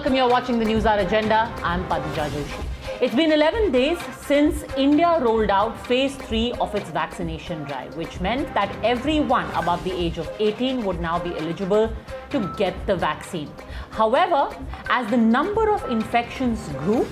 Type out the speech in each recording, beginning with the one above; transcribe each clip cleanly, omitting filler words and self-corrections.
welcome. You're watching the News Hour Agenda. I'm Padija Joshi. It's been 11 days since India rolled out phase 3 of its vaccination drive, which meant that everyone above the age of 18 would now be eligible to get the vaccine. However, as the number of infections grew,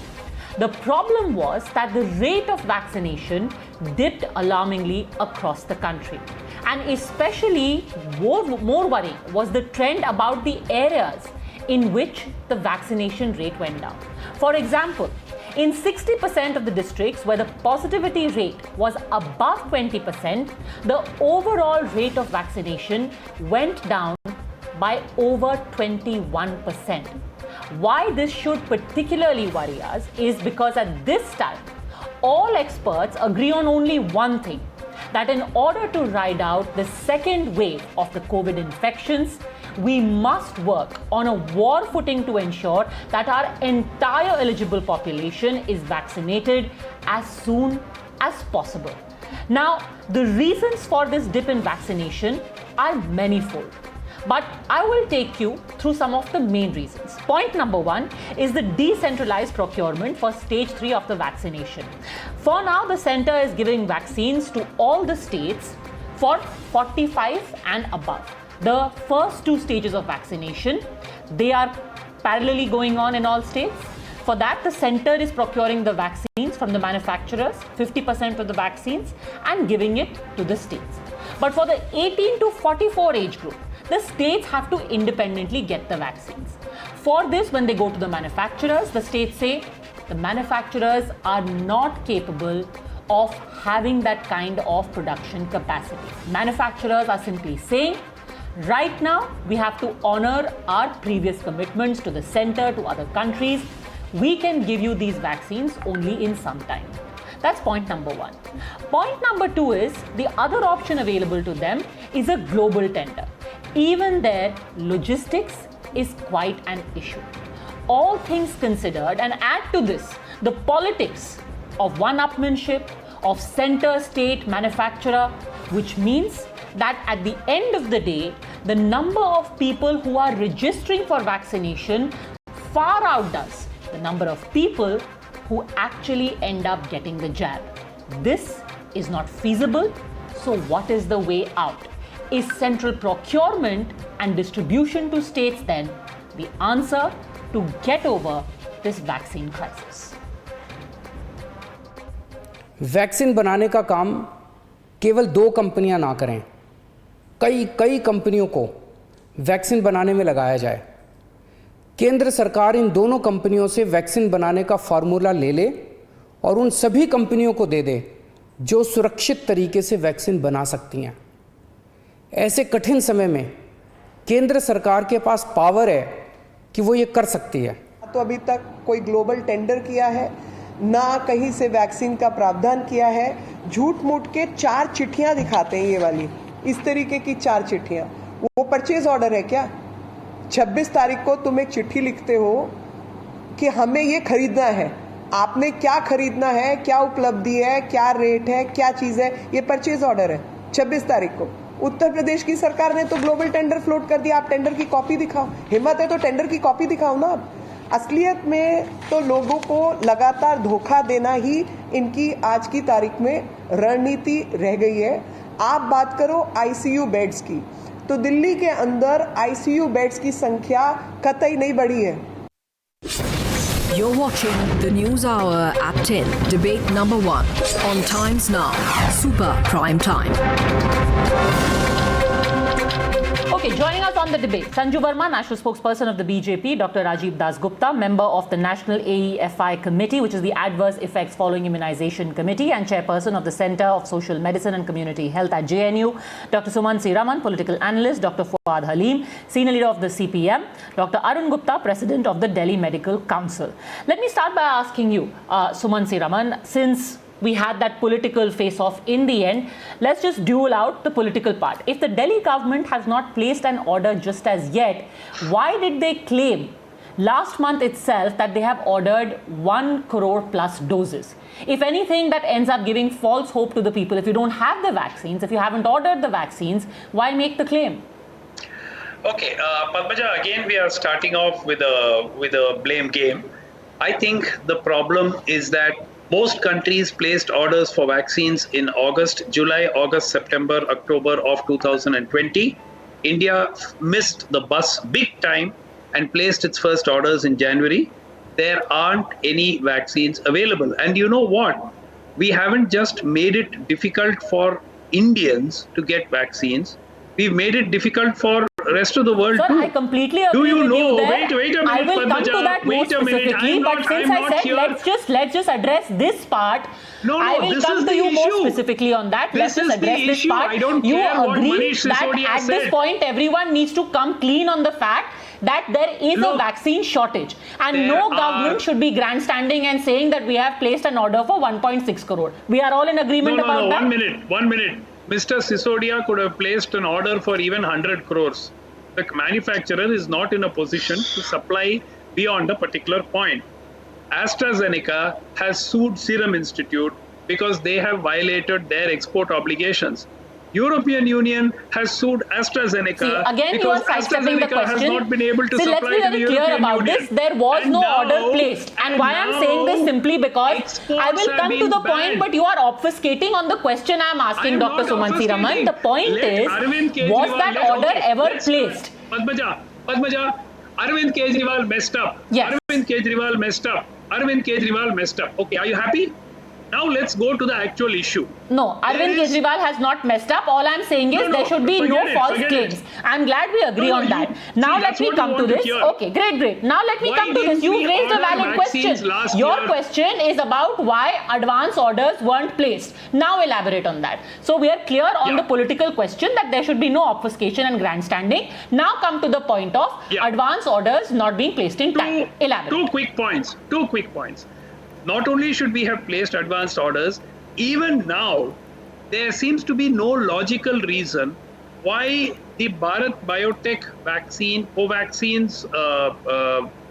the problem was that the rate of vaccination dipped alarmingly across the country. And especially more worrying was the trend about the areas in which the vaccination rate went down. For example, in 60% of the districts where the positivity rate was above 20%, the overall rate of vaccination went down by over 21%. Why this should particularly worry us is because at this time, all experts agree on only one thing, that in order to ride out the second wave of the COVID infections, we must work on a war footing to ensure that our entire eligible population is vaccinated as soon as possible. Now, the reasons for this dip in vaccination are manifold, but I will take you through some of the main reasons. Point number one is the decentralized procurement for stage 3 of the vaccination. For now, the center is giving vaccines to all the states for 45 and above. The first 2 stages of vaccination, they are parallelly going on in all states. For that, the center is procuring the vaccines from the manufacturers, 50% of the vaccines, and giving it to the states. But for the 18 to 44 age group, the states have to independently get the vaccines. For this, when they go to the manufacturers, the states say the manufacturers are not capable of having that kind of production capacity. Manufacturers are simply saying, right now, we have to honor our previous commitments to the center, to other countries. We can give you these vaccines only in some time. That's point number one. Point number two is the other option available to them is a global tender. Even there, logistics is quite an issue. All things considered, and add to this the politics of one-upmanship, of center-state manufacturer, which means that at the end of the day, the number of people who are registering for vaccination far outdoes the number of people who actually end up getting the jab. This is not feasible. So what is the way out? Is central procurement and distribution to states then the answer to get over this vaccine crisis? Vaccine बनाने का काम केवल 2 कंपनियां ना करें, कई कंपनियों को वैक्सीन बनाने में लगाया जाए। केंद्र सरकार इन दोनों कंपनियों से वैक्सीन बनाने का फार्मूला ले ले और उन सभी कंपनियों को दे दे जो सुरक्षित तरीके से वैक्सीन बना सकती हैं। ऐसे कठिन समय में केंद्र सरकार के पास पावर है कि वो ये कर सकती है। तो अभी तक कोई ग्लोबल टेंडर किया है ना, कहीं से वैक्सीन का प्रावधान किया है। झूठ मूठ के 4 चिट्ठियां दिखाते हैं, ये वाली इस तरीके की 4 चिट्ठियां। वो परचेज ऑर्डर है क्या? 26 तारीख को तुम एक चिट्ठी लिखते हो कि हमें ये खरीदना है। आपने क्या खरीदना है, क्या उपलब्धि है, क्या रेट है, क्या चीज़ है, ये परचेज ऑर्डर है 26 तारीख को। उत्तर प्रदेश की सरकार ने तो ग्लोबल टेंडर फ्लोट कर दिया। आप टेंडर की कॉपी दिखाओ, हिम्मत है तो टेंडर की कॉपी दिखाओ ना। असलियत में तो लोगों को लगातार धोखा देना ही इनकी आज की तारीख में रणनीति रह गई है। आप बात करो आईसीयू बेड्स की, तो दिल्ली के अंदर आईसीयू बेड्स की संख्या कतई नहीं बढ़ी है। You're watching the News Hour at 10, debate number 1 on Times Now, Super Prime Time. Okay, joining us on the debate, Sanju Verma, National Spokesperson of the BJP, Dr. Rajiv Das Gupta, member of the National AEFI Committee, which is the Adverse Effects Following Immunization Committee, and chairperson of the Center of Social Medicine and Community Health at JNU, Dr. Suman C. Raman, political analyst, Dr. Fuad Halim, senior leader of the CPM, Dr. Arun Gupta, president of the Delhi Medical Council. Let me start by asking you, Suman C. Raman, since we had that political face-off in the end, let's just duel out the political part. If the Delhi government has not placed an order just as yet, why did they claim last month itself that they have ordered 1 crore plus doses? If anything, that ends up giving false hope to the people. If you don't have the vaccines, if you haven't ordered the vaccines, why make the claim? Okay, Padmaja, again we are starting off with a blame game. I think the problem is that most countries placed orders for vaccines in July, August, September, October of 2020. India missed the bus big time and placed its first orders in January. There aren't any vaccines available. And you know what? We haven't just made it difficult for Indians to get vaccines. We've made it difficult for the rest of the world Sir, too. I completely agree Do you with know? you there. Wait a minute, I will come to Padmaja. that more Wait a minute. specifically. But since I said let's just address this part, No, I will this come is to the you more issue. specifically on that. This Let's just is address the this issue. part. I don't You care what agree Manish that Sisodia at this said. point everyone needs to come clean on the fact that there is a Look, vaccine shortage and there no are- government should be grandstanding and saying that we have placed an order for 1.6 crore. We are all in agreement about No, that. 1 minute. Mr. Sisodia could have placed an order for even 100 crores. The manufacturer is not in a position to supply beyond a particular point. AstraZeneca has sued Serum Institute because they have violated their export obligations. European Union has sued AstraZeneca See, again, you because are sidestepping the AstraZeneca has question. not been able to See, let's supply be to the very clear European about Union. this. There was And no now- order placed. And why I'm saying this simply because exports I will have come to been the point, banned. but you are obfuscating on the question I'm asking, I am Dr. not Sumansi Raman. obfuscating. The point Let is, Arvind Kejriwal- was that order ever let's start. placed? Padmaja, Arvind Kejriwal messed up. Yes. Arvind Kejriwal messed up. Okay, are you happy? Now let's go to the actual issue. No, Arvind There is- Kejriwal has not messed up. All I'm saying is No, there should be no forget it, false forget claims. it. I'm glad we agree No, on you- that. see, Now let that's me what you come to want to this. hear. Okay, great. Now let me Why come to this. didn't You we raised a order valid vaccines question. last Your year? question is about why advance orders weren't placed. Now elaborate on that. So we are clear on Yeah. the political question that there should be no obfuscation and grandstanding. Now come to the point of Yeah. advance orders not being placed in time. Elaborate. Two quick points. Not only should we have placed advanced orders, even now, there seems to be no logical reason why the Bharat Biotech vaccine, Covaccine's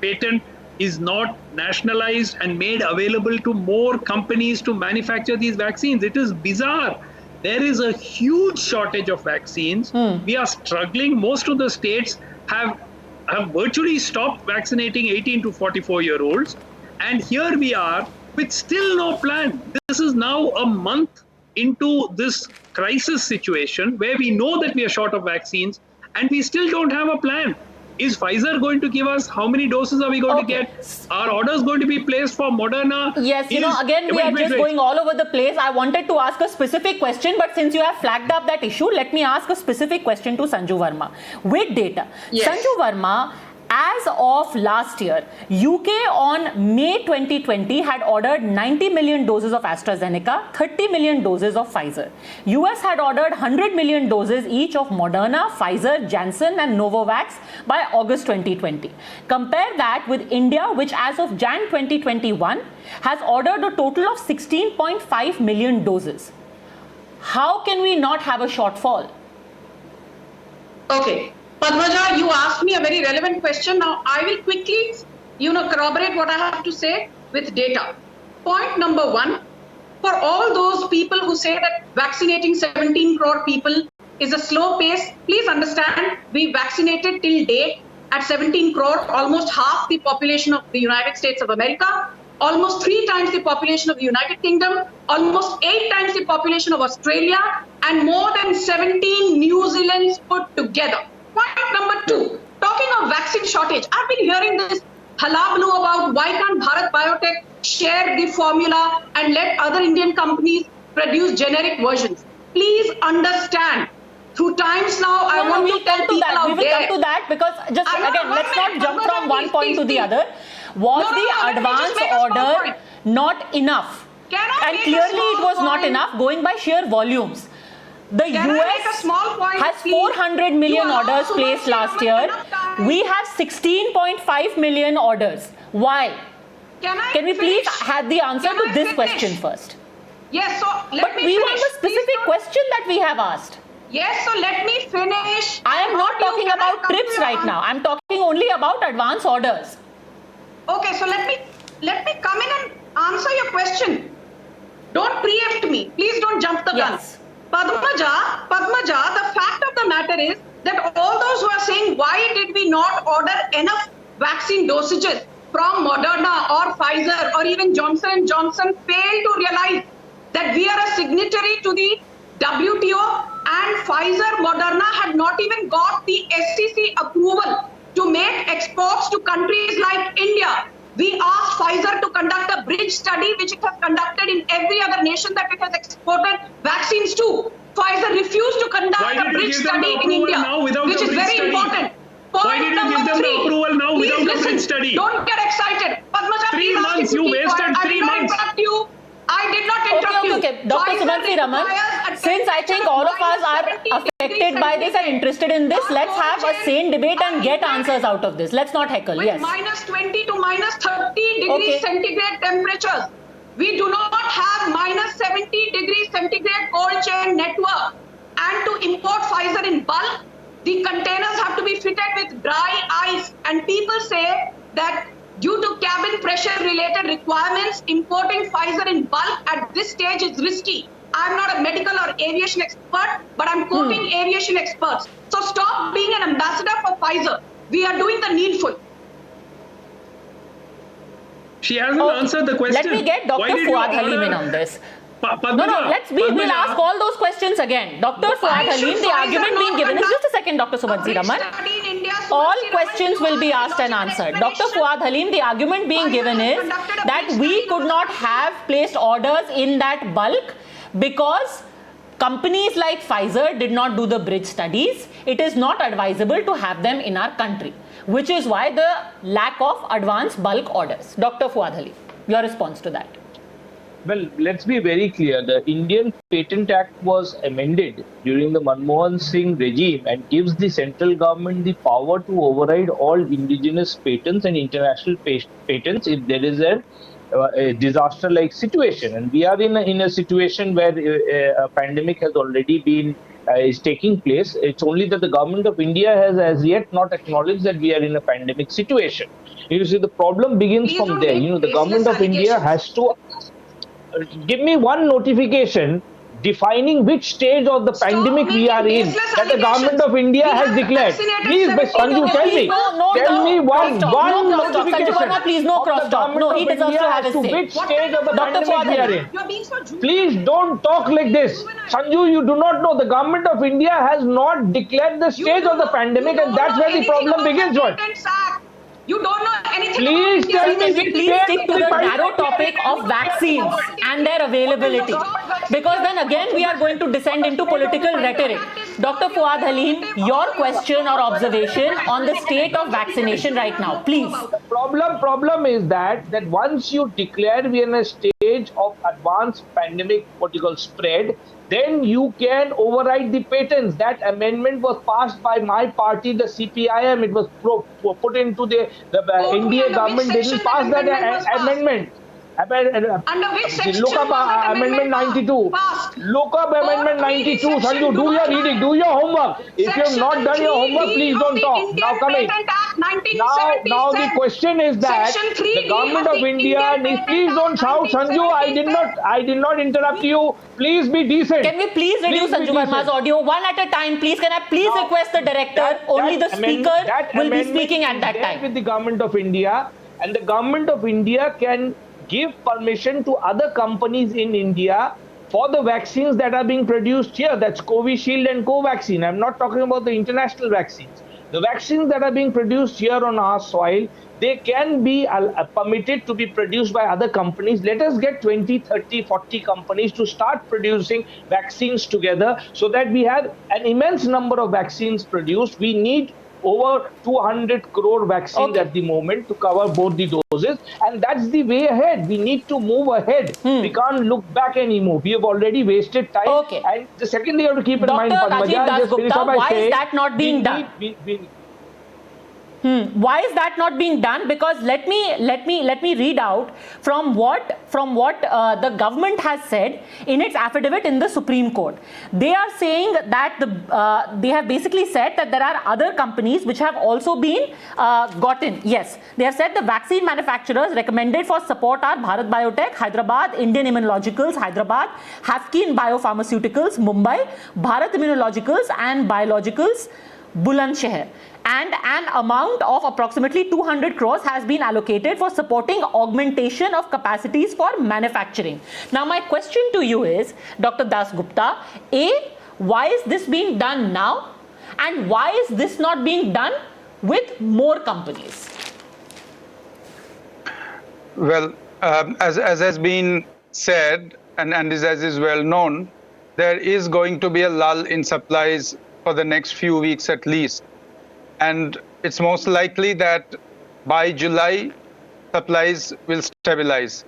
patent is not nationalized and made available to more companies to manufacture these vaccines. It is bizarre. There is a huge shortage of vaccines. We are struggling. Most of the states have virtually stopped vaccinating 18 to 44-year-olds. And here we are with still no plan. This is now a month into this crisis situation where we know that we are short of vaccines and we still don't have a plan. Is Pfizer going to give us? How many doses are we going to Okay. get? Are orders going to be placed for Moderna? Yes, again, we are just going all over the place. I wanted to ask a specific question, but since you have flagged up that issue, let me ask a specific question to Sanju Verma. With data, Yes. Sanju Verma, as of last year, UK on May 2020 had ordered 90 million doses of AstraZeneca, 30 million doses of Pfizer. US had ordered 100 million doses each of Moderna, Pfizer, Janssen and Novavax by August 2020. Compare that with India, which as of Jan 2021 has ordered a total of 16.5 million doses. How can we not have a shortfall? Okay. Padmaja, you asked me a very relevant question. Now, I will quickly, corroborate what I have to say with data. Point number one, for all those people who say that vaccinating 17 crore people is a slow pace, please understand we vaccinated till date at 17 crore, almost half the population of the United States of America, almost 3 times the population of the United Kingdom, almost 8 times the population of Australia, and more than 17 New Zealands put together. Point number two, talking of vaccine shortage, I've been hearing this hullabaloo about why can't Bharat Biotech share the formula and let other Indian companies produce generic versions. Please understand, through times now, I want to tell people out there. We will come to that because just again, let's not jump from one point to the other. Was the advance order not enough? And clearly it was not enough going by sheer volumes. The US has 400 million orders placed last year. We have 16.5 million orders. Why? Can we please have the answer to this question first? Yes, so But we want a specific question that we have asked. Yes, so let me finish. I am not talking about trips right now. I'm talking only about advance orders. Okay, so let me come in and answer your question. Don't preempt me. Please don't jump the gun. Yes. Padmaja, the fact of the the matter is that all those who are saying, why did we not order enough vaccine dosages from Moderna or Pfizer or even Johnson & Johnson, fail to realize that we are a signatory to the WTO, and Pfizer, Moderna had not even got the SEC approval to make exports to countries like India. We asked Pfizer to conduct a bridge study, which it has conducted in every other nation that it has exported vaccines to. Pfizer refused to conduct a bridge study in India, which is very important. Why did you give them the approval now without a bridge study? Don't get excited. Padmaja, 3 months, you wasted 3 months. I did not interrupt you. Okay. Dr. Subhansiri Raman, since I think all of us are affected by this and interested in this, let's have a sane debate and get answers out of this. Let's not heckle. With Yes. minus 20 to minus 30 degrees centigrade temperatures. We do not have minus 70 degrees centigrade cold chain network. And to import Pfizer in bulk, the containers have to be fitted with dry ice. And people say that due to cabin pressure related requirements, importing Pfizer in bulk at this stage is risky. I'm not a medical or aviation expert, but I'm quoting aviation experts. So stop being an ambassador for Pfizer. We are doing the needful. She hasn't answered the question. Let me get Dr. Fuad Halim in on this. We'll ask all those questions again. Dr. Fuad Halim, the argument being given is, just a second, Dr. Subhansiri Raman. All questions will be asked and answered. Dr. Fuad Halim, the argument being given is that we could not have placed orders in that bulk because companies like Pfizer did not do the bridge studies. It is not advisable to have them in our country, which is why the lack of advance bulk orders. Dr. Fuad Halim, your response to that? Well, let's be very clear. The Indian Patent Act was amended during the Manmohan Singh regime and gives the central government the power to override all indigenous patents and international patents if there is a disaster-like situation. And we are in a situation where a pandemic has already been is taking place. It's only that the government of India has as yet not acknowledged that we are in a pandemic situation. You see, the problem begins from there. The government of India has to give me one notification defining which stage of the pandemic we are in that the government of India has declared. Please, Sanju, tell me. Tell me one notification. Sanju, please, no cross talk. No, he deserves to have his say. Which stage of the pandemic we are in? Please don't talk like this. Sanju, you do not know. The government of India has not declared the stage of the pandemic, and that's where the problem begins. You don't know anything. Please tell me. Please stick to the narrow topic of vaccines and their availability, because then again we are going to descend into political rhetoric. Dr. Fuad Halim, your question or observation on the state of vaccination right now, please. The problem is that once you declare we are in a stage of advanced pandemic, spread, then you can override the patents. That amendment was passed by my party, the CPIM. It was put into the NDA government didn't pass that amendment. Under which section Look up Amendment 92. Look up Amendment 92. Sanju, do your reading, do your homework. If you have not done your homework, please don't talk. Now coming. Now the question is that the government of India, please don't shout, Sanju. I did not interrupt you. Please be decent. Can we please reduce Sanju Verma's audio one at a time, please? Can I please request the director? Only the speaker will be speaking at that time. With the government of India, and the government of India can give permission to other companies in India for the vaccines that are being produced here. That's Covishield and Covaxin. I'm not talking about the international vaccines. The vaccines that are being produced here on our soil, they can be permitted to be produced by other companies. Let us get 20, 30, 40 companies to start producing vaccines together so that we have an immense number of vaccines produced. We need over 200 crore vaccines at the moment to cover both the doses, and that's the way ahead. We need to move ahead. We can't look back anymore. We have already wasted time. And the second thing you have to keep in mind, Dr. Rajiv Das Gupta, why is that not being done? Why is that not being done? Because let me read out from what the government has said in its affidavit in the Supreme Court. They are saying that they have basically said that there are other companies which have also been gotten. Yes, they have said the vaccine manufacturers recommended for support are Bharat Biotech, Hyderabad, Indian Immunologicals, Hyderabad, Hafkin Biopharmaceuticals, Mumbai, Bharat Immunologicals and Biologicals, Bulandshahr. And an amount of approximately 200 crores has been allocated for supporting augmentation of capacities for manufacturing. Now, my question to you is, Dr. Das Gupta, A, why is this being done now? And why is this not being done with more companies? Well, as has been said, and as is well known, there is going to be a lull in supplies for the next few weeks at least. And it's most likely that by July, supplies will stabilize.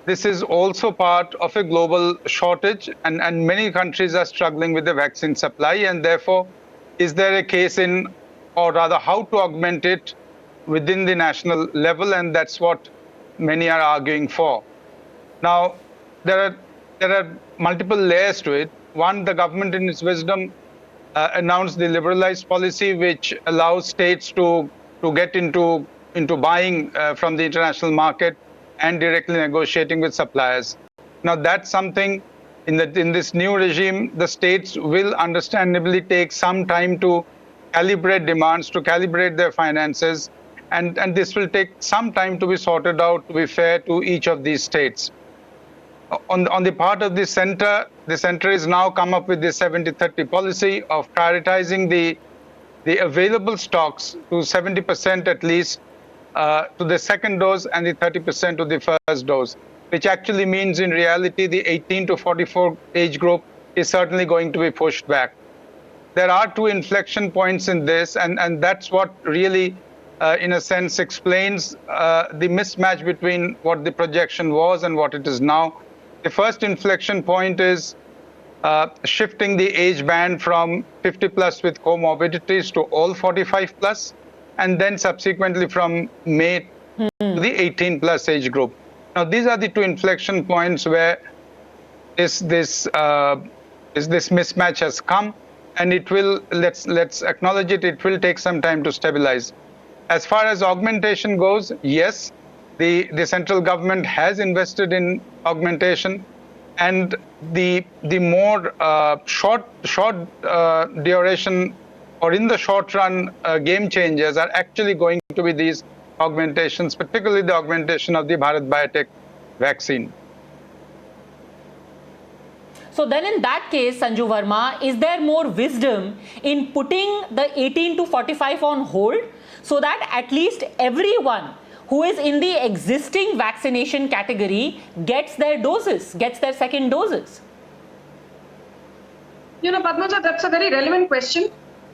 This is also part of a global shortage, and many countries are struggling with the vaccine supply, and therefore, is there a case in, or rather how to augment it within the national level, and that's what many are arguing for. Now, there are multiple layers to it. One, the government in its wisdom announced the liberalized policy, which allows states to get into buying from the international market and directly negotiating with suppliers. Now, that's something in this new regime, the states will understandably take some time to calibrate demands, to calibrate their finances, and this will take some time to be sorted out, to be fair to each of these states. On the part of the center is now come up with the 70-30 policy of prioritizing the available stocks to 70% at least to the second dose and the 30% to the first dose, which actually means in reality the 18 to 44 age group is certainly going to be pushed back. There are two inflection points in this, and that's what really in a sense explains the mismatch between what the projection was and what it is now. The first inflection point is shifting the age band from 50 plus with comorbidities to all 45 plus, and then subsequently from May to the 18 plus age group. Now, these are the two inflection points where this mismatch has come, and it will, let's acknowledge it, it will take some time to stabilize. As far as augmentation goes, yes, the central government has invested in augmentation, and the more short duration or in the short run game changers are actually going to be these augmentations, particularly the augmentation of the Bharat Biotech vaccine. So then in that case, Sanju Verma, is there more wisdom in putting the 18 to 45 on hold so that at least everyone who is in the existing vaccination category gets their doses, gets their second doses? You know, Padmaja, that's a very relevant question.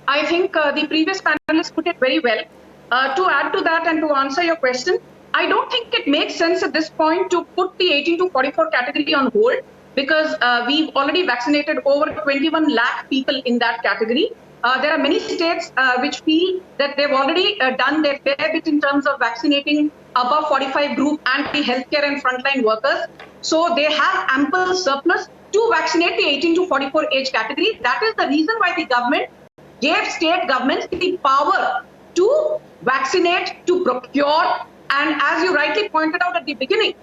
I think the previous panelists put it very well. To add to that and to answer your question, I don't think it makes sense at this point to put the 18 to 44 category on hold, because we've already vaccinated over 21 lakh people in that category. There are many states which feel that they've already done their fair bit in terms of vaccinating above 45 group and the healthcare and frontline workers. So they have ample surplus to vaccinate the 18 to 44 age category. That is the reason why the government gave state governments the power to vaccinate, to procure. And as you rightly pointed out at the beginning,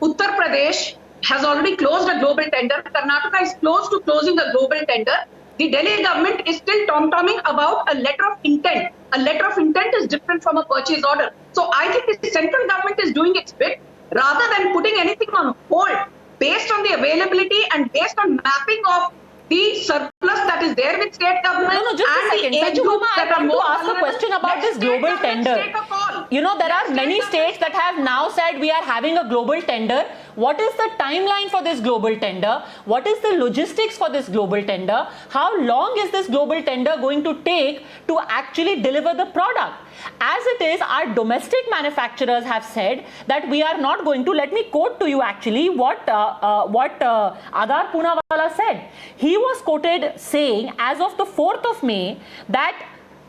Uttar Pradesh has already closed a global tender. Karnataka is close to closing a global tender. The Delhi government is still tom-tomming about a letter of intent. A letter of intent is different from a purchase order. So I think the central government is doing its bit rather than putting anything on hold based on the availability and based on mapping of the surplus that is there with state government. No, just a second. Sanju Verma, I want to ask a question about this global tender. You know, there are many states that have now said we are having a global tender. What is the timeline for this global tender? What is the logistics for this global tender? How long is this global tender going to take to actually deliver the product? As it is, our domestic manufacturers have said that we are not going to. Let me quote to you actually what Adar Poonawalla said. He was quoted saying, as of the 4th of May, that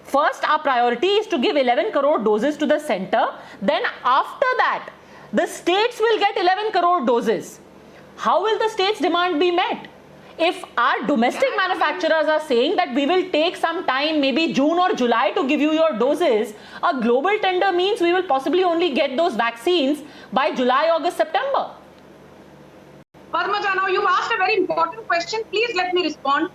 First, our priority is to give 11 crore doses to the center. Then after that, the states will get 11 crore doses. How will the states' demand be met? If our domestic manufacturers are saying that we will take some time, maybe June or July, to give you your doses, a global tender means we will possibly only get those vaccines by July, August, September. Padmaja, now you've asked a very important question. Please let me respond.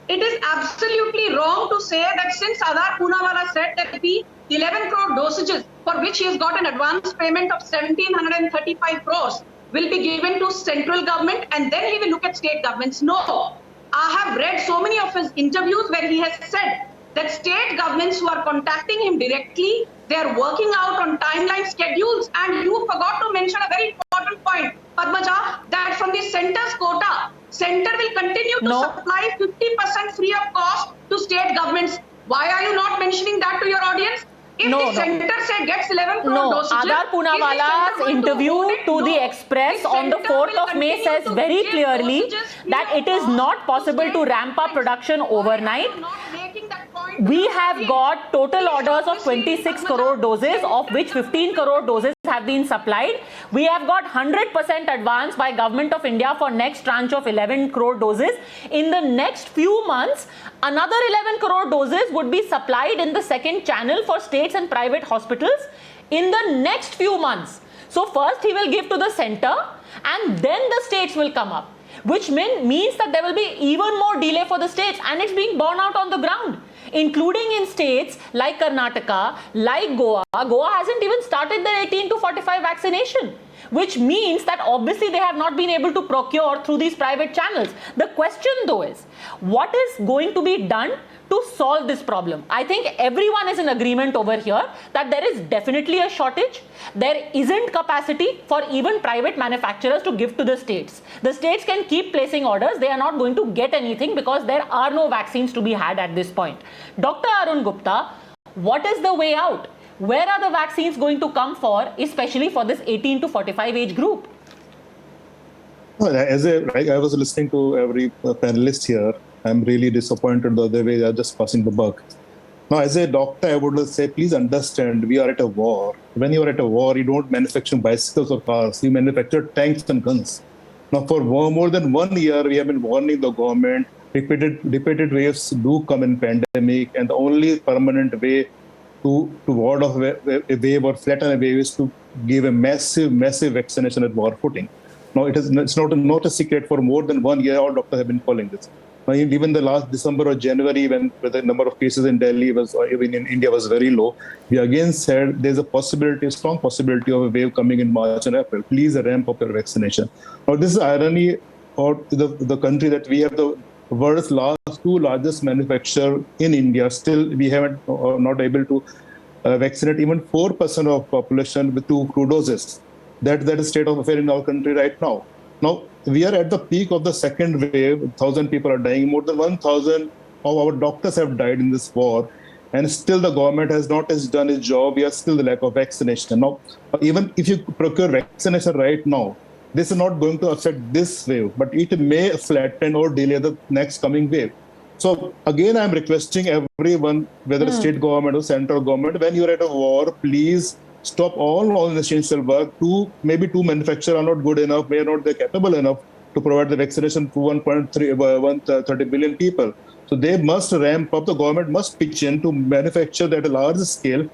It is absolutely wrong to say that since Adar Poonawalla said that the 11 crore dosages for which he has got an advance payment of 1735 crores will be given to central government and then he will look at state governments. No. I have read so many of his interviews where he has said that state governments who are contacting him directly, they are working out on timeline schedules. And you forgot to mention a very important point, Padmaja, that from the center's quota, center will continue to supply 50% free of cost to state governments. Why are you not mentioning that to your audience? If the center say gets 11 crore dosages, Adar Poonawala's interview to the Express on the 4th of May says very clearly that it is not possible to ramp up production overnight. We have got total orders of 26 crore doses, of which 15 crore doses have been supplied. We have got 100% advance by Government of India for next tranche of 11 crore doses. In the next few months, another 11 crore doses would be supplied in the second channel for states and private hospitals in the next few months. So first he will give to the center and then the states will come up, which means that there will be even more delay for the states, and it's being borne out on the ground, including in states like Karnataka, like Goa. Goa hasn't even started their 18 to 45 vaccination, which means that obviously they have not been able to procure through these private channels. The question though is, what is going to be done to solve this problem? I think everyone is in agreement over here that there is definitely a shortage. There isn't capacity for even private manufacturers to give to the states. The states can keep placing orders. They are not going to get anything because there are no vaccines to be had at this point. Dr. Arun Gupta, what is the way out? Where are the vaccines going to come for, especially for this 18 to 45 age group? Well, I was listening to every panelist here. I'm really disappointed the way they are just passing the buck. Now, as a doctor, I would say, please understand, we are at a war. When you are at a war, you don't manufacture bicycles or cars. You manufacture tanks and guns. Now, for more than 1 year, we have been warning the government. Repeated waves do come in pandemic, and the only permanent way to ward off a wave or flatten a wave is to give a massive vaccination at war footing. Now, it's not a secret. For more than 1 year, all doctors have been calling this. Now, even the last December or January, when the number of cases in Delhi even in India was very low, we again said there's a strong possibility of a wave coming in March and April. Please ramp up your vaccination. Now, this is irony of the country that we have the world's two largest manufacturer in India. Still, we haven't not able to vaccinate even 4% of population with 2 doses. That is the state of affairs in our country right now. Now, we are at the peak of the second wave. 1,000 people are dying. More than 1,000 of our doctors have died in this war. And still the government has not done its job. We are still the lack of vaccination. Now, even if you procure vaccination right now, this is not going to affect this wave, but it may flatten or delay the next coming wave. So again, I'm requesting everyone, whether state government or central government, when you're at a war, please stop all essential work. Maybe two manufacturers are not good enough, they are not capable enough to provide the vaccination to 130 billion people. So they must ramp up, the government must pitch in to manufacture at a large scale.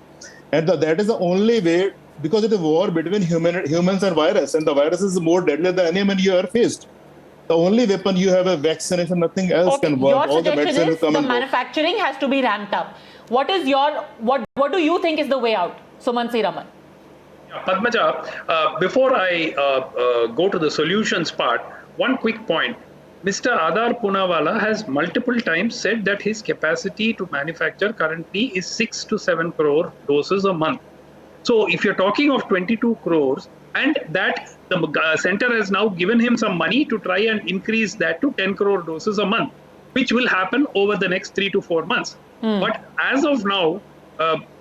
And that is the only way, because it is a war between humans and virus, and the virus is more deadly than any man you ever faced. The only weapon you have a vaccination, nothing else can work. Your all the suggestion is the the manufacturing has to be ramped up. What do you think is the way out, Sumansi Raman? Padmaja, before I go to the solutions part, one quick point. Mr. Adar Poonawalla has multiple times said that his capacity to manufacture currently is 6 to 7 crore doses a month. So if you're talking of 22 crores, and that the center has now given him some money to try and increase that to 10 crore doses a month, which will happen over the next 3 to 4 months. But as of now,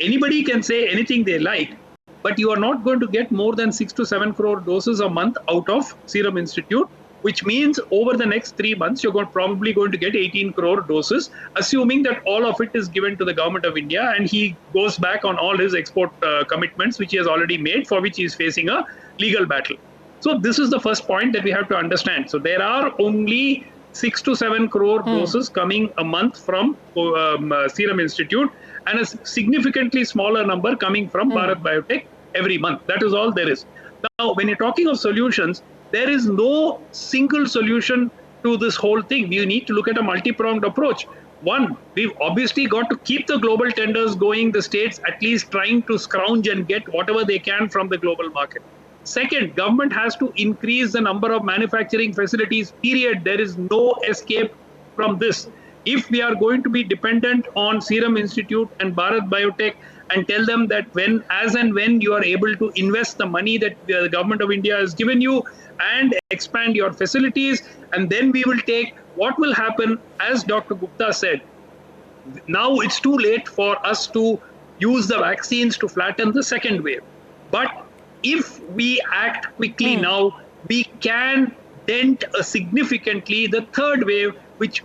anybody can say anything they like, but you are not going to get more than 6 to 7 crore doses a month out of Serum Institute which means over the next 3 months, you're probably going to get 18 crore doses, assuming that all of it is given to the government of India and he goes back on all his export commitments, which he has already made, for which he is facing a legal battle. So this is the first point that we have to understand. So there are only 6 to 7 crore doses coming a month from Serum Institute and a significantly smaller number coming from Bharat Biotech every month. That is all there is. Now, when you're talking of solutions, there is no single solution to this whole thing. You need to look at a multi-pronged approach. One, we've obviously got to keep the global tenders going, the states at least trying to scrounge and get whatever they can from the global market. Second, government has to increase the number of manufacturing facilities, period. There is no escape from this. If we are going to be dependent on Serum Institute and Bharat Biotech and tell them that as and when you are able to invest the money that the government of India has given you and expand your facilities, and then we will take, what will happen, as Dr. Gupta said, now it's too late for us to use the vaccines to flatten the second wave. But if we act quickly now, we can dent significantly the third wave, which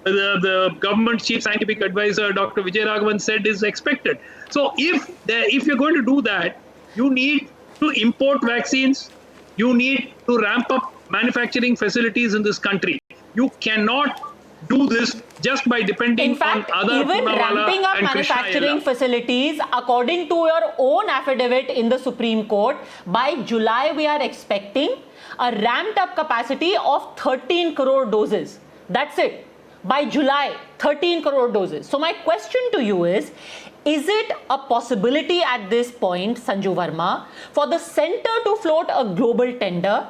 the government chief scientific advisor, Dr. Vijay Raghavan, said is expected. So if you're going to do that, you need to import vaccines, you need to ramp up manufacturing facilities in this country. You cannot do this just by depending in fact, on other even ramping up manufacturing facilities, according to your own affidavit in the Supreme Court, by July we are expecting a ramped up capacity of 13 crore doses. That's it. By July, 13 crore doses. So my question to you is it a possibility at this point, Sanju Verma, for the center to float a global tender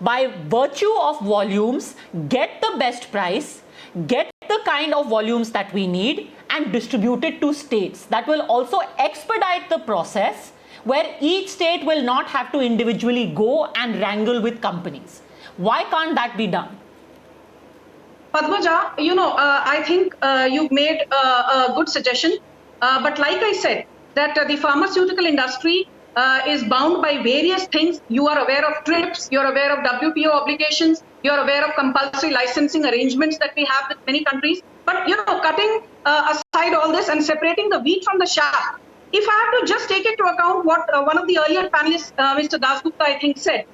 by virtue of volumes, get the best price, get the kind of volumes that we need and distribute it to states? That will also expedite the process where each state will not have to individually go and wrangle with companies. Why can't that be done? Padmaja, I think you've made a good suggestion. But like I said, that the pharmaceutical industry is bound by various things. You are aware of TRIPS, you're aware of WTO obligations, you're aware of compulsory licensing arrangements that we have with many countries. But, cutting aside all this and separating the wheat from the chaff, if I have to just take into account what one of the earlier panelists, Mr. Dasgupta, I think said,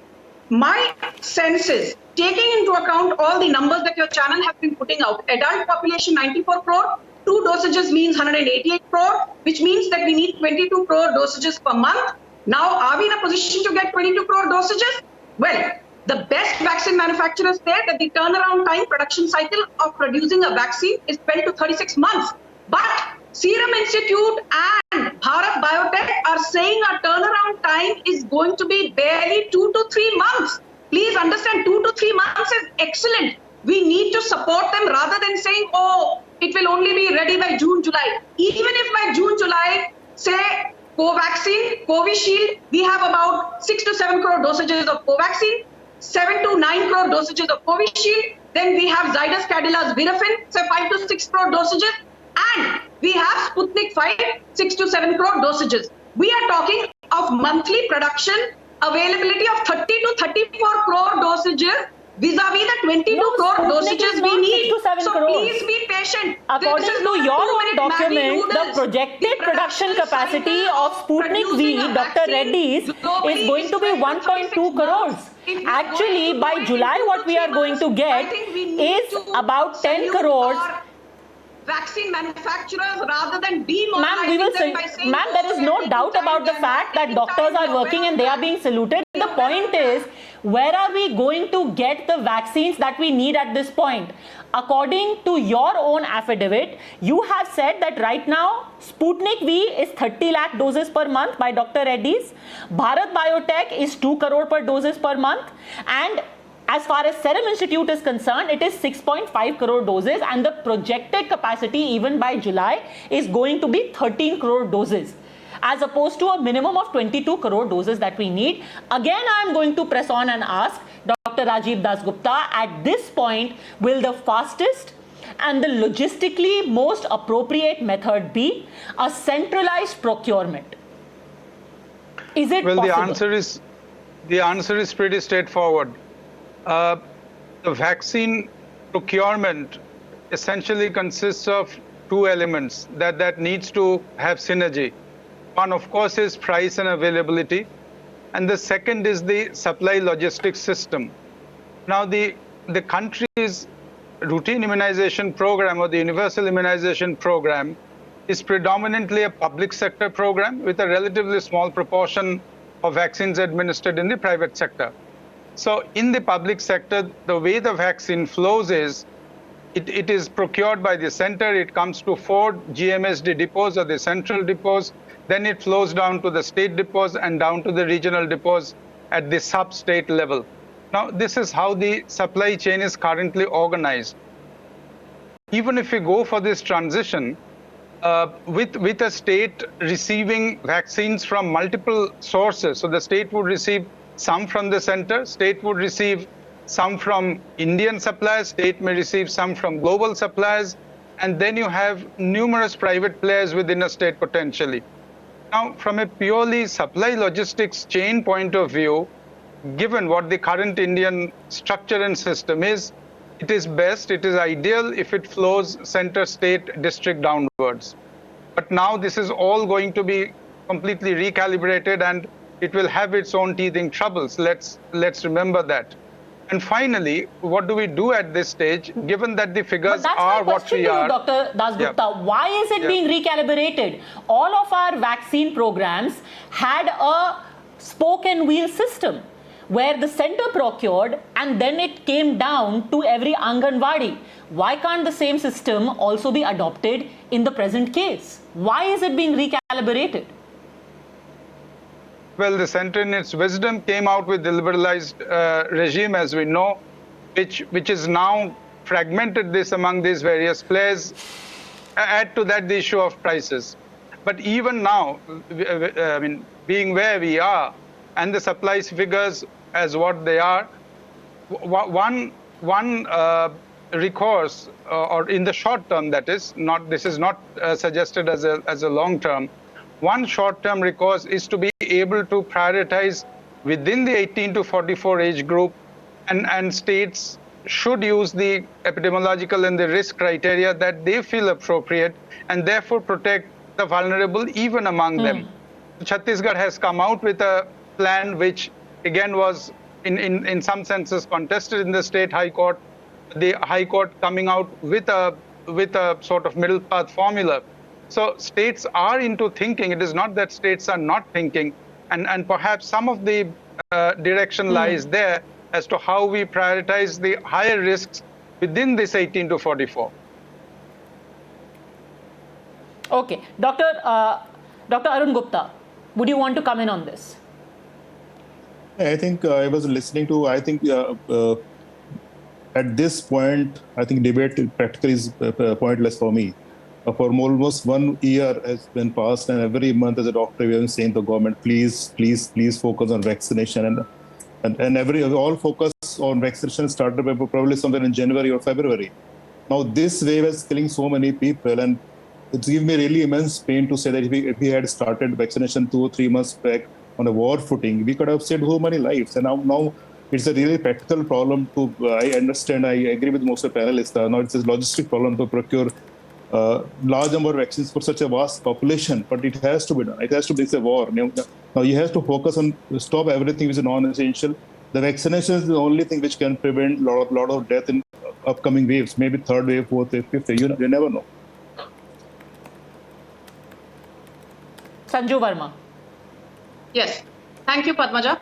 my sense is, taking into account all the numbers that your channel has been putting out, adult population 94 crore, 2 dosages means 188 crore, which means that we need 22 crore dosages per month. Now, are we in a position to get 22 crore dosages? Well, the best vaccine manufacturers say that the turnaround time production cycle of producing a vaccine is 12 to 36 months. But Serum Institute and Bharat Biotech are saying our turnaround time is going to be barely 2 to 3 months. Please understand, 2 to 3 months is excellent. We need to support them rather than saying, oh, it will only be ready by June, July. Even if by June, July, say, Covaxin, Covishield, we have about 6 to 7 crore dosages of Covaxin, 7 to 9 crore dosages of Covishield. Then we have Zydus Cadilla's Virafin, say 5 to 6 crore dosages. And we have Sputnik 5, 6 to 7 crore dosages. We are talking of monthly production availability of 30 to 34 crore dosages vis-a-vis the 22 crore dosages we need. So please be patient. According to your own document, the projected production capacity of Sputnik V, Dr. Reddy's, is going to be 1.2 crores. Actually, by July, what we are going to get is about 10 crores. Vaccine manufacturers rather than demoralizing them by saying, ma'am, there is no doubt about the fact that doctors are working and they are being saluted. The point is, where are we going to get the vaccines that we need at this point? According to your own affidavit, you have said that right now, Sputnik V is 30 lakh doses per month by Dr. Reddy's. Bharat Biotech is 2 crore per doses per month. And as far as Serum Institute is concerned, it is 6.5 crore doses and the projected capacity even by July is going to be 13 crore doses as opposed to a minimum of 22 crore doses that we need. Again, I am going to press on and ask Dr. Rajiv Dasgupta, at this point, will the fastest and the logistically most appropriate method be a centralized procurement? Is it possible? The answer is pretty straightforward. the vaccine procurement essentially consists of two elements that needs to have synergy. One, of course, is price and availability, and the second is the supply logistics system. Now, the country's routine immunization program or the universal immunization program is predominantly a public sector program with a relatively small proportion of vaccines administered in the private sector. So in the public sector, the way the vaccine flows is, it is procured by the center, it comes to 4 GMSD depots or the central depots, then it flows down to the state depots and down to the regional depots at the sub-state level. Now, this is how the supply chain is currently organized. Even if we go for this transition, with a state receiving vaccines from multiple sources, so the state would receive some from the center, state would receive some from Indian suppliers, state may receive some from global suppliers, and then you have numerous private players within a state potentially. Now, from a purely supply logistics chain point of view, given what the current Indian structure and system is, it is best, it is ideal if it flows center, state, district downwards. But now this is all going to be completely recalibrated and it will have its own teething troubles. Let's remember that. And finally, what do we do at this stage, given that the figures are what we are? Dr. Dasgupta, Yeah. why is it being recalibrated? All of our vaccine programs had a spoke and wheel system where the center procured and then it came down to every Anganwadi. Why can't the same system also be adopted in the present case? Why is it being recalibrated? Well, the center in its wisdom came out with the liberalized regime, as we know, which is now fragmented this among these various players. Add to that the issue of prices. But even now, I mean, being where we are and the supplies figures as what they are, one recourse, or in the short term, that is not, this is not suggested as a long term. One short-term recourse is to be able to prioritize within the 18 to 44 age group, and states should use the epidemiological and the risk criteria that they feel appropriate and therefore protect the vulnerable even among them. Chhattisgarh has come out with a plan which again was in some senses contested in the state high court. The high court coming out with a sort of middle path formula. So states are into thinking. It is not that states are not thinking, and perhaps some of the direction lies there as to how we prioritize the higher risks within this 18 to 44. Okay, Dr. Arun Gupta, would you want to come in on this? I think I was listening to, I think at this point, I think debate practically is pointless for me. For almost 1 year has been passed, and every month as a doctor we have been saying to the government, please focus on vaccination, and all focus on vaccination started probably somewhere in January or February. Now this wave is killing so many people, and it's given me really immense pain to say that if we had started vaccination 2 or 3 months back on a war footing, we could have saved so many lives. And now it's a really practical problem to, I understand, I agree with most of the panelists. Now it's a logistic problem to procure large number of vaccines for such a vast population, but it has to be done. It has to be a war. Now you have to focus on stop everything which is non-essential. The vaccination is the only thing which can prevent lot of death in upcoming waves, maybe third wave, fourth wave, fifth wave. You never know. Sanju Verma. Yes. Thank you, Padmaja.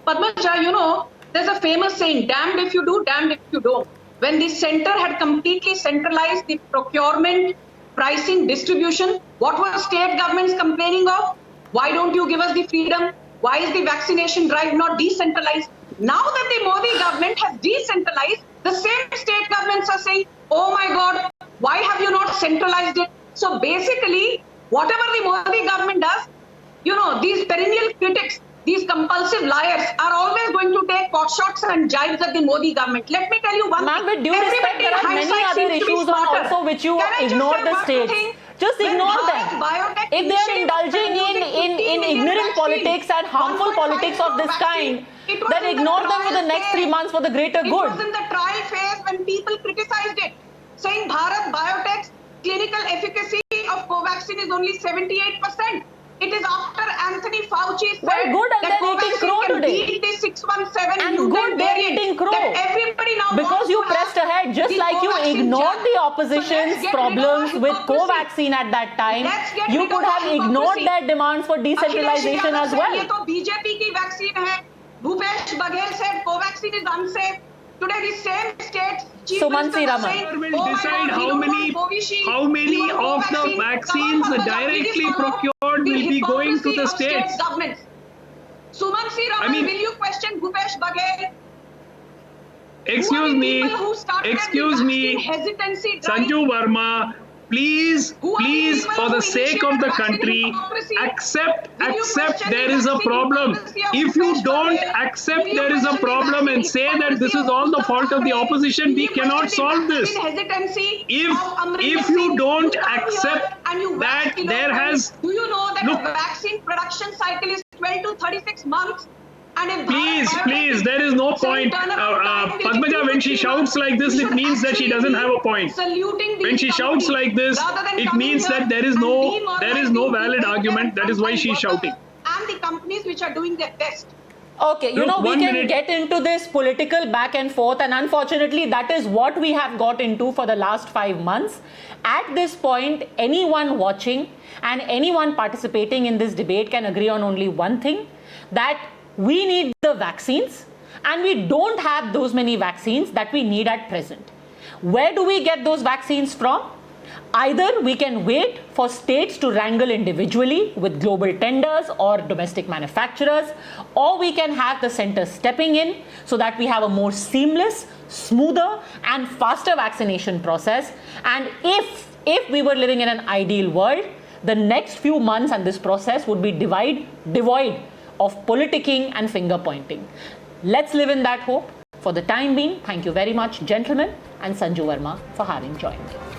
Padmaja, there's a famous saying, damned if you do, damned if you don't. When the center had completely centralized the procurement, pricing, distribution, what were state governments complaining of? Why don't you give us the freedom? Why is the vaccination drive not decentralized? Now that the Modi government has decentralized, the same state governments are saying, oh my God, why have you not centralized it? So basically, whatever the Modi government does, these perennial critics, these compulsive liars are always going to take pot shots and jibes at the Modi government. Let me tell you one Ma'am, thing. with due respect, there are many other issues also which you ignore the states. Just ignore them. If they are indulging in ignorant politics and harmful politics of this kind, then ignore them for the next 3 months for the greater good. trial phase when people criticized it, saying Bharat Biotech's clinical efficacy of Covaxin is only 78%. It is after Anthony Fauci said Well, good, and that they're eating Covaxin crow can today. beat the 617 And mutant good, they're variant eating crow. that everybody now Because wants you to pressed have ahead, just the like you Covaxin ignored jab. the So opposition's let's get problems rid of with hypocrisy. Covaxin at that time. Let's get You rid could of have hypocrisy. ignored their demands for decentralization as well. ये तो BJP की vaccine है. Bhupesh Baghel said Covaxin is unsafe. Today the same states. Chief Suman Minister Siraman. saying, will "Oh my decide God, we how don't many want Covishield, how we many want of the Covaxin." vaccines Come on, directly please follow procured the will be going to hypocrisy the of state states. governments. Suman Siraman, I mean- will you question Bhupesh Baghel? Excuse Who are the me, people who started excuse the me, vaccine hesitancy drive? Sanju Verma, please, Who are the please, people for who the sake of the initiated country, vaccine hypocrisy? accept Will you accept question there the is a vaccine problem. hypocrisy of If you Bhupesh don't Baghel? accept Will you there is a question the problem and vaccine say that this is hypocrisy all the of fault of the Uttarakhand? opposition, Will we you cannot question the solve this. vaccine hesitancy of Amrinder If you Singh? don't come here accept and you wax that there eloquent. has- Do you know that Look. a vaccine production cycle is 12 to 36 months? And if Please, Bharat please, Biotech there is no saying point. turnaround time will be Padmaja, 2 when to she 3 shouts months, like this, you it should means that she actually doesn't be have a point. Saluting When these she shouts companies like this, rather than it coming means here that there is and no valid demoralizing argument. That is why she is frontline shouting. workers and the companies which are doing their best. Okay, you Look, know, we 1 can minute. get into this political back and forth, and unfortunately, that is what we have got into for the last 5 months. At this point, anyone watching and anyone participating in this debate can agree on only one thing, that we need the vaccines, and we don't have those many vaccines that we need at present. Where do we get those vaccines from? Either we can wait for states to wrangle individually with global tenders or domestic manufacturers, or we can have the center stepping in so that we have a more seamless, smoother and faster vaccination process. And if we were living in an ideal world, the next few months and this process would be devoid of politicking and finger pointing. Let's live in that hope. For the time being, thank you very much, gentlemen, and Sanju Verma for having joined me.